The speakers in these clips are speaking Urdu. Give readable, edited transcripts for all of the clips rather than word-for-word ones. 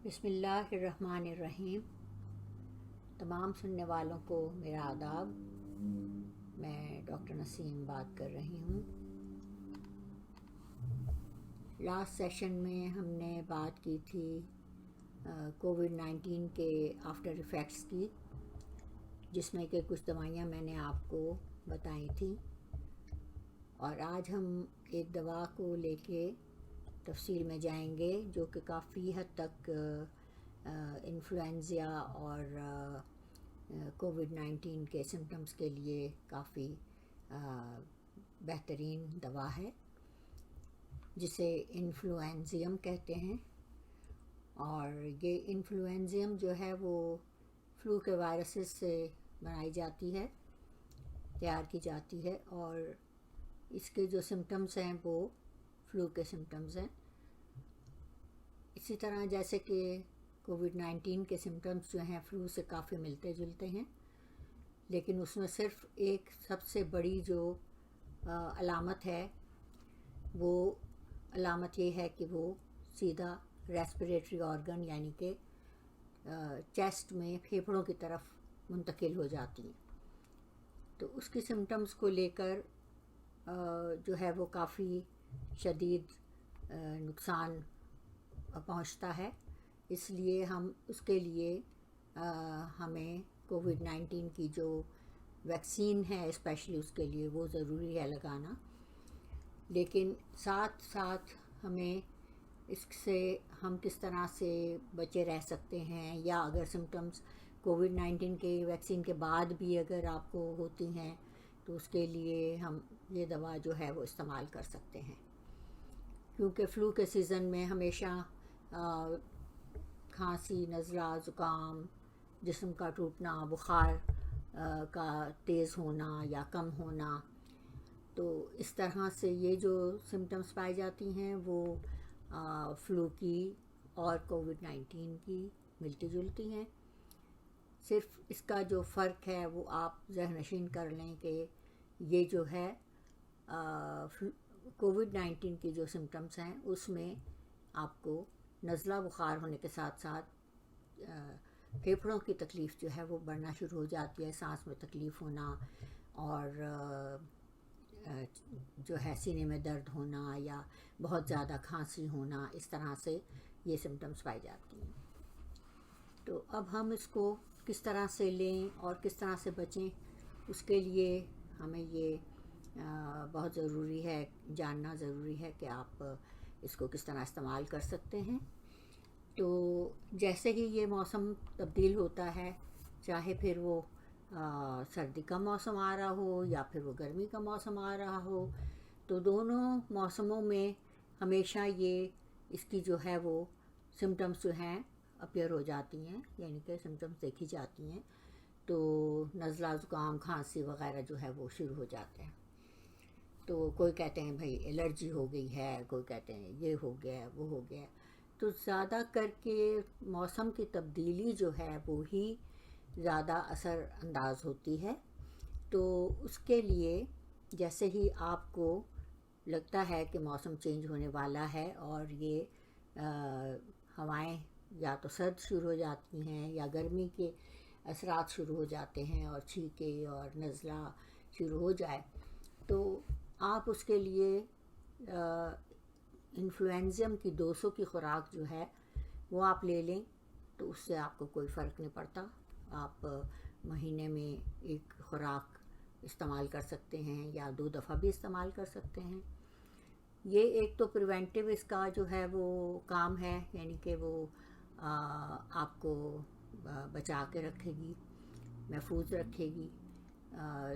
بسم اللہ الرحمن الرحیم۔ تمام سننے والوں کو میرا آداب۔ میں ڈاکٹر نسیم بات کر رہی ہوں۔ لاسٹ سیشن میں ہم نے بات کی تھی کووڈ-19 کے آفٹر ایفیکٹس کی، جس میں کہ کچھ دوائیاں میں نے آپ کو بتائی تھیں، اور آج ہم ایک دوا کو لے کے تفصیل میں جائیں گے جو کہ کافی حد تک انفلوئنزا اور کووڈ-19 کے سمٹمز کے لیے کافی بہترین دوا ہے، جسے انفلوئنزیم کہتے ہیں۔ اور یہ انفلوئنزیم جو ہے وہ فلو کے وائرسز سے بنائی جاتی ہے، تیار کی جاتی ہے، اور اس کے جو سمٹمز ہیں وہ فلو کے سمٹمز ہیں۔ اسی طرح جیسے کہ کووڈ-19 کے سمٹمز جو ہیں فلو سے کافی ملتے جلتے ہیں، لیکن اس میں صرف ایک سب سے بڑی جو علامت ہے، وہ علامت یہ ہے کہ وہ سیدھا ریسپریٹری آرگن یعنی کہ چیسٹ میں پھیپھڑوں کی طرف منتقل ہو جاتی ہیں۔ تو اس کی سمٹمز کو لے کر جو ہے وہ کافی شدید نقصان پہنچتا ہے، اس لیے ہم اس کے لیے ہمیں کووڈ-19 کی جو ویکسین ہے اسپیشلی اس کے لیے وہ ضروری ہے لگانا، لیکن ساتھ ساتھ ہمیں اس سے ہم کس طرح سے بچے رہ سکتے ہیں، یا اگر سمٹمز کووڈ-19 کے ویکسین کے بعد بھی اگر آپ کو ہوتی ہیں تو اس کے لیے ہم یہ دوا جو ہے وہ استعمال کر سکتے ہیں، کیونکہ فلو کے سیزن میں ہمیشہ کھانسی، نزلہ، زکام، جسم کا ٹوٹنا، بخار کا تیز ہونا یا کم ہونا، تو اس طرح سے یہ جو سمٹمز پائی جاتی ہیں وہ فلو کی اور کووڈ-19 کی ملتی جلتی ہیں۔ صرف اس کا جو فرق ہے وہ آپ ذہن نشین کر لیں کہ یہ جو ہے کووڈ-19 کی جو سمٹمز ہیں اس میں آپ کو نزلہ بخار ہونے کے ساتھ ساتھ پھیپھڑوں کی تکلیف جو ہے وہ بڑھنا شروع ہو جاتی ہے، سانس میں تکلیف ہونا، اور جو ہے سینے میں درد ہونا یا بہت زیادہ کھانسی ہونا، اس طرح سے یہ سمٹمز پائی جاتی ہیں۔ تو اب ہم اس کو کس طرح سے لیں اور کس طرح سے بچیں، اس کے لیے ہمیں یہ بہت ضروری ہے، جاننا ضروری ہے کہ آپ اس کو کس طرح استعمال کر سکتے ہیں۔ تو جیسے ہی یہ موسم تبدیل ہوتا ہے، چاہے پھر وہ سردی کا موسم آ رہا ہو یا پھر وہ گرمی کا موسم آ رہا ہو، تو دونوں موسموں میں ہمیشہ یہ اس کی جو ہے وہ سمٹمز جو ہیں اپیئر ہو جاتی ہیں، یعنی کہ سمٹمز دیکھی جاتی ہیں، تو نزلہ، زکام، کھانسی وغیرہ جو ہے وہ شروع ہو جاتے ہیں۔ تو کوئی کہتے ہیں بھائی الرجی ہو گئی ہے، کوئی کہتے ہیں یہ ہو گیا ہے، وہ ہو گیا ہے۔ تو زیادہ کر کے موسم کی تبدیلی جو ہے وہ ہی زیادہ اثر انداز ہوتی ہے۔ تو اس کے لیے جیسے ہی آپ کو لگتا ہے کہ موسم چینج ہونے والا ہے اور یہ ہوائیں یا تو سرد شروع ہو جاتی ہیں یا گرمی کے اثرات شروع ہو جاتے ہیں اور چھینکے اور نزلہ شروع ہو جائے، تو آپ اس کے لیے انفلوئنزیم کی 200 کی خوراک جو ہے وہ آپ لے لیں، تو اس سے آپ کو کوئی فرق نہیں پڑتا۔ آپ مہینے میں ایک خوراک استعمال کر سکتے ہیں یا 2 دفعہ بھی استعمال کر سکتے ہیں۔ یہ ایک تو پریونٹیو اس کا جو ہے وہ کام ہے، یعنی کہ وہ آپ کو بچا کے رکھے گی، محفوظ رکھے گی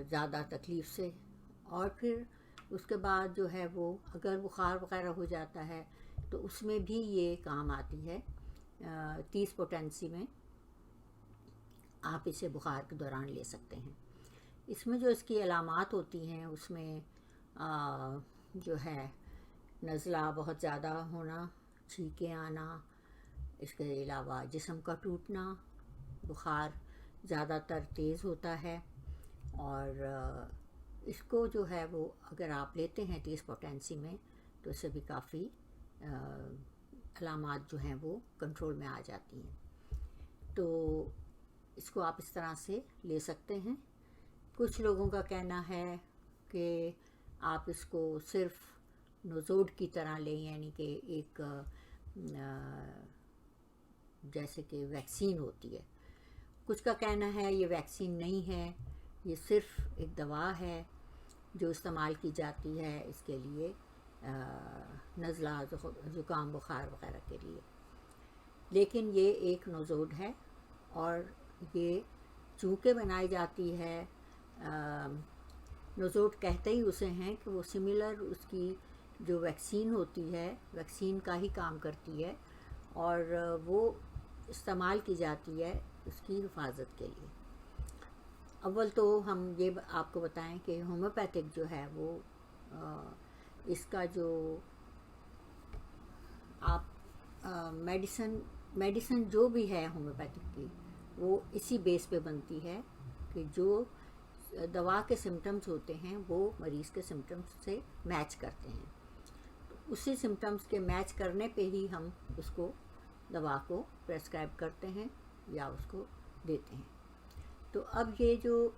زیادہ تکلیف سے۔ اور پھر اس کے بعد جو ہے وہ اگر بخار وغیرہ ہو جاتا ہے تو اس میں بھی یہ کام آتی ہے، 30 پوٹینسی میں آپ اسے بخار کے دوران لے سکتے ہیں۔ اس میں جو اس کی علامات ہوتی ہیں اس میں جو ہے نزلہ بہت زیادہ ہونا، چھینکیں آنا، اس کے علاوہ جسم کا ٹوٹنا، بخار زیادہ تر تیز ہوتا ہے، اور اس کو جو ہے وہ اگر آپ لیتے ہیں 30 پوٹینسی میں تو اس سے بھی کافی علامات جو ہیں وہ کنٹرول میں آ جاتی ہیں. تو اس کو آپ اس طرح سے لے سکتے ہیں. کچھ لوگوں کا کہنا ہے کہ آپ اس کو صرف نوزوڈ کی طرح لیں، یعنی کہ ایک جیسے کہ ویکسین ہوتی ہے. کچھ کا کہنا ہے یہ ویکسین نہیں ہے، یہ صرف ایک دوا ہے جو استعمال کی جاتی ہے اس کے لیے نزلہ، زکام، بخار وغیرہ کے لیے. لیکن یہ ایک نوزوڈ ہے، اور یہ چونکہ بنائی جاتی ہے، نوزوڈ کہتے ہی اسے ہیں کہ وہ سملر اس کی جو ویکسین ہوتی ہے، ویکسین کا ہی کام کرتی ہے، اور وہ استعمال کی جاتی ہے اس کی حفاظت کے لیے. اول تو ہم یہ آپ کو بتائیں کہ ہومیوپیتھک جو ہے وہ اس کا جو آپ میڈیسن جو بھی ہے ہومیوپیتھک کی، وہ اسی بیس پہ بنتی ہے کہ جو دوا کے سمٹمز ہوتے ہیں وہ مریض کے سمٹمز سے میچ کرتے ہیں. اسی سمٹمز کے میچ کرنے پہ ہی ہم اس کو دوا کو پریسکرائب کرتے ہیں یا اس کو دیتے ہیں. تو اب یہ جو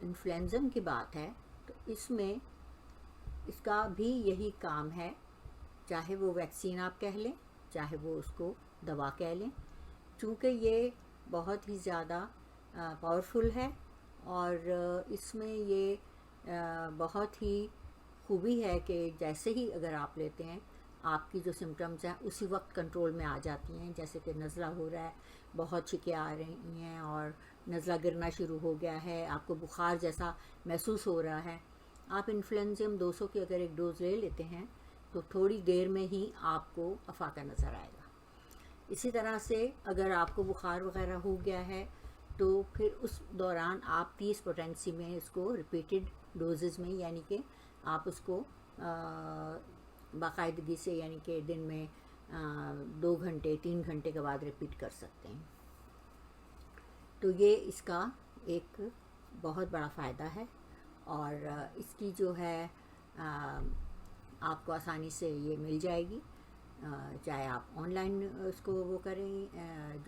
انفلوئنزم کی بات ہے، تو اس میں اس کا بھی یہی کام ہے، چاہے وہ ویکسین آپ کہہ لیں، چاہے وہ اس کو دوا کہہ لیں. چونکہ یہ بہت ہی زیادہ پاورفل ہے، اور اس میں یہ بہت ہی خوبی ہے کہ جیسے ہی اگر آپ لیتے ہیں، آپ کی جو سمٹمز ہیں اسی وقت کنٹرول میں آ جاتی ہیں. جیسے کہ نزلہ ہو رہا ہے، بہت چھکیں آ رہی ہیں اور نزلہ گرنا شروع ہو گیا ہے، آپ کو بخار جیسا محسوس ہو رہا ہے، آپ انفلوئنزم 200 کی اگر ایک ڈوز لے لیتے ہیں تو تھوڑی دیر میں ہی آپ کو افاقہ نظر آئے گا. اسی طرح سے اگر آپ کو بخار وغیرہ ہو گیا ہے تو پھر اس دوران آپ 30 پوٹینسی میں اس کو ریپیٹڈ ڈوزز میں، یعنی کہ آپ اس کو باقاعدگی سے، یعنی کہ دن میں 2 گھنٹے 3 گھنٹے کے بعد ریپیٹ کر سکتے ہیں. تو یہ اس کا ایک بہت بڑا فائدہ ہے، اور اس کی جو ہے آپ کو آسانی سے یہ مل جائے گی، چاہے آپ آن لائن اس کو وہ کریں،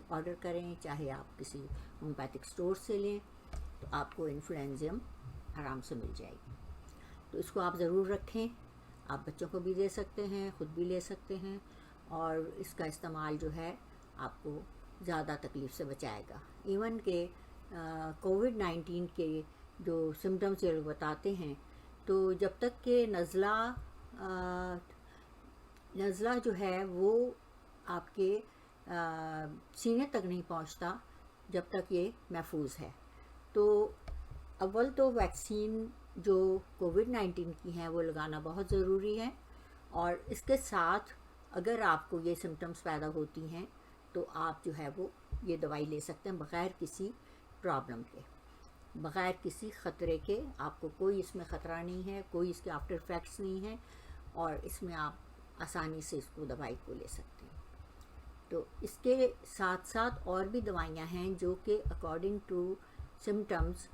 آرڈر کریں، چاہے آپ کسی ہومیوپیتھک اسٹور سے لیں، تو آپ کو انفلوئنزم آرام سے مل جائے گی. تو اس کو آپ ضرور رکھیں. آپ بچوں کو بھی دے سکتے ہیں، خود بھی لے سکتے ہیں، اور اس کا استعمال جو ہے آپ کو زیادہ تکلیف سے بچائے گا. ایون کہ کووڈ-19 کے جو سمٹمز یہ لوگ بتاتے ہیں، تو جب تک کہ نزلہ جو ہے وہ آپ کے سینے تک نہیں پہنچتا جب تک یہ محفوظ ہے. تو اول تو ویکسین جو کووڈ-19 کی ہیں وہ لگانا بہت ضروری ہے، اور اس کے ساتھ اگر آپ کو یہ سمٹمز پیدا ہوتی ہیں تو آپ جو ہے وہ یہ دوائی لے سکتے ہیں بغیر کسی پرابلم کے، بغیر کسی خطرے کے. آپ کو کوئی اس میں خطرہ نہیں ہے، کوئی اس کے آفٹر افیکٹس نہیں ہیں، اور اس میں آپ آسانی سے اس کو دوائی کو لے سکتے ہیں. تو اس کے ساتھ ساتھ اور بھی دوائیاں ہیں جو کہ اکارڈنگ ٹو سمٹمز،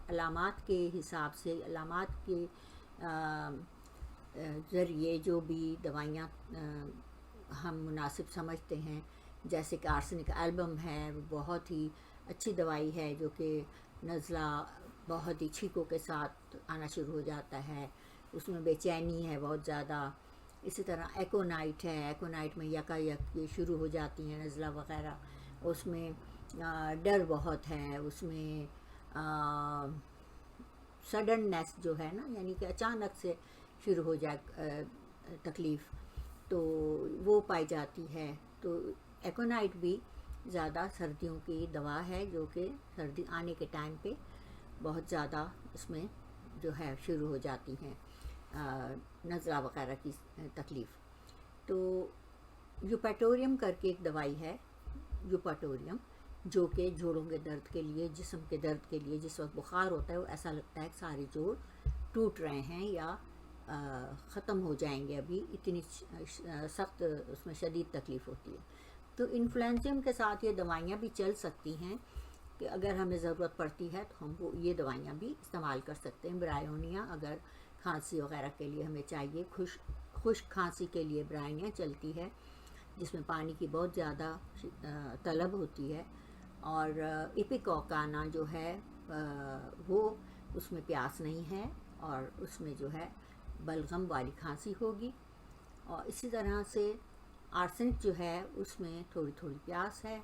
علامات کے حساب سے، علامات کے ذریعے جو بھی دوائیاں ہم مناسب سمجھتے ہیں، جیسے کہ آرسینک البم ہے، وہ بہت ہی اچھی دوائی ہے جو کہ نزلہ بہت ہی چھینکوں کے ساتھ آنا شروع ہو جاتا ہے، اس میں بے چینی ہے بہت زیادہ. اسی طرح ایکونائٹ ہے، ایکونائٹ میں یک یہ شروع ہو جاتی ہیں نزلہ وغیرہ، اس میں ڈر بہت ہے، اس میں سڈننیس جو ہے نا، یعنی کہ اچانک سے شروع ہو جائے تکلیف، تو وہ پائی جاتی ہے. تو ایکونائٹ بھی زیادہ سردیوں کی دوا ہے جو کہ سردی آنے کے ٹائم پہ بہت زیادہ اس میں جو ہے شروع ہو جاتی ہیں نزلہ وغیرہ کی تکلیف. تو یوپیٹوریم کر کے ایک دوائی ہے، یوپیٹوریم، جو کہ جوڑوں کے درد کے لیے، جسم کے درد کے لیے، جس وقت بخار ہوتا ہے وہ ایسا لگتا ہے کہ سارے جوڑ ٹوٹ رہے ہیں یا ختم ہو جائیں گے، ابھی اتنی سخت اس میں شدید تکلیف ہوتی ہے. تو انفلوئنزم کے ساتھ یہ دوائیاں بھی چل سکتی ہیں کہ اگر ہمیں ضرورت پڑتی ہے تو ہم وہ یہ دوائیاں بھی استعمال کر سکتے ہیں. برائیونیا اگر کھانسی وغیرہ کے لیے ہمیں چاہیے، خشک کھانسی کے لیے برائیونیا چلتی ہے، جس میں پانی کی بہت زیادہ طلب ہوتی ہے، اور ایپیکوکانا جو ہے وہ اس میں پیاس نہیں ہے، اور اس میں جو ہے بلغم والی کھانسی ہوگی. اور اسی طرح سے آرسنک جو ہے اس میں تھوڑی تھوڑی پیاس ہے،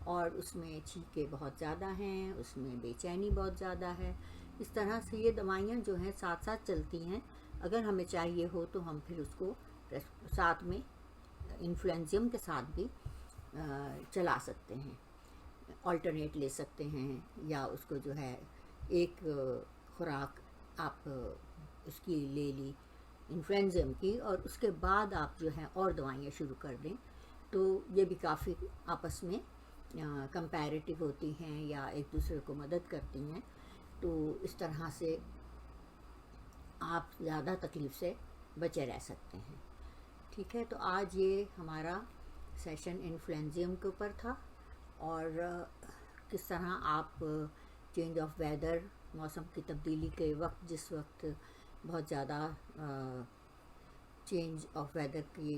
اور اس میں چھینکیں بہت زیادہ ہیں، اس میں بے چینی بہت زیادہ ہے. اس طرح سے یہ دوائیاں جو ہیں ساتھ ساتھ چلتی ہیں. اگر ہمیں چاہیے ہو تو ہم پھر اس کو ساتھ میں انفلوئنزیم کے ساتھ بھی چلا سکتے ہیں، آلٹرنیٹ لے سکتے ہیں، یا اس کو جو ہے ایک خوراک آپ اس کی لے لی انفلوئنزیم کی، اور اس کے بعد آپ جو ہے اور دوائیاں شروع کر دیں، تو یہ بھی کافی آپس میں کمپیریٹو ہوتی ہیں یا ایک دوسرے کو مدد کرتی ہیں. تو اس طرح سے آپ زیادہ تکلیف سے بچے رہ سکتے ہیں. ٹھیک ہے، تو آج یہ ہمارا سیشن انفلوئنزیم کے اوپر تھا، اور کس طرح آپ چینج آف ویدر، موسم کی تبدیلی کے وقت، جس وقت بہت زیادہ چینج آف ویدر کی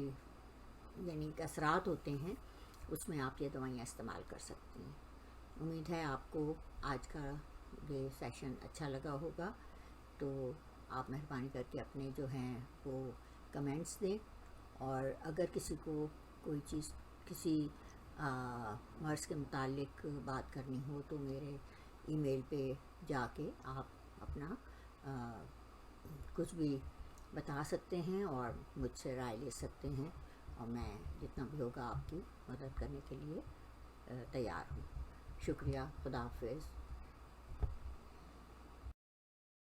یعنی اثرات ہوتے ہیں، اس میں آپ یہ دوائیاں استعمال کر سکتے ہیں. امید ہے آپ کو آج کا یہ سیشن اچھا لگا ہوگا. تو آپ مہربانی کر کے اپنے جو ہیں وہ کمنٹس دیں، اور اگر کسی کو کوئی چیز کسی مرض کے متعلق بات کرنی ہو تو میرے ای میل پہ جا کے آپ اپنا کچھ بھی بتا سکتے ہیں اور مجھ سے رائے لے سکتے ہیں، اور میں جتنا بھی ہوگا آپ کی مدد کرنے کے لیے تیار ہوں. شکریہ. خدا حافظ.